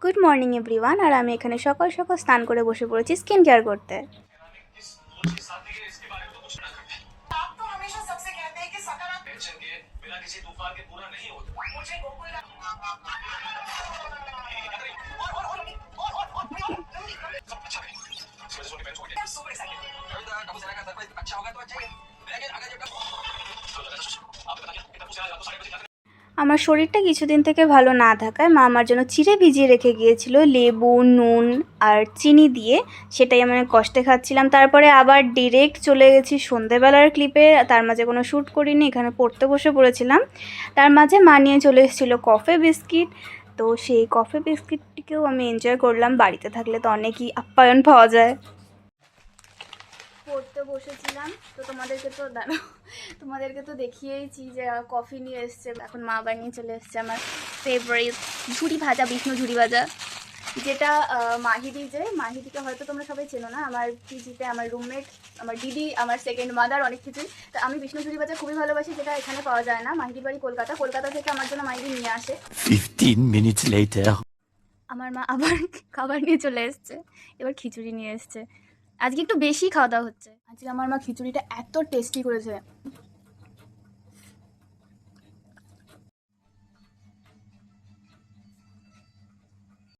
Good morning everyone. আর আমি এখানে সকাল সকাল স্নান করে বসে পড়েছি স্কিন কেয়ার করতে। আমার শরীরটা কিছুদিন থেকে ভালো না থাকায় মা আমার জন্য চিড়ে ভিজিয়ে রেখে গিয়েছিল লেবু, নুন আর চিনি দিয়ে। সেটাই আমি কষ্টে খাচ্ছিলাম। তারপরে আবার ডিরেক্ট চলে গেছি সন্ধেবেলার ক্লিপে, তার মাঝে কোনো শ্যুট করিনি, এখানে পড়তে বসে পড়েছিলাম। তার মাঝে মা নিয়ে চলে এসেছিলো কফি বিস্কিট। তো সেই কফি বিস্কিটটিকেও আমি এনজয় করলাম। বাড়িতে থাকলে তো অনেকই আপ্যায়ন পাওয়া যায়। পড়তে বসেছিলাম তো তোমাদেরকে তো দেখিয়েইছি যে কফি নিয়ে এসছে। এখন মা আবার নিয়ে চলে এসছে আমার ফেভারিট ঝুড়ি ভাজা, বিষ্ণু ঝুড়ি ভাজা, যেটা মাহিদিকে হয়তো তোমরা সবাই চেনো না। আমার পিজিতে আমার রুমমেট, আমার দিদি, আমার সেকেন্ড মাদার, অনেক কিছুই। তো আমি বিষ্ণু ঝুড়ি ভাজা খুবই ভালোবাসি, যেটা এখানে পাওয়া যায় না। মাহিদির বাড়ি কলকাতা থেকে আমার জন্য মাহিদি নিয়ে আসে। 15 minutes later. আমার মা আবার খাবার নিয়ে চলে এসছে, এবার খিচুড়ি নিয়ে এসছে। আজকে একটু বেশি খাওয়া দাওয়া হচ্ছে। আজকে আমার মা খিচুড়িটা এত টেস্টি করেছে,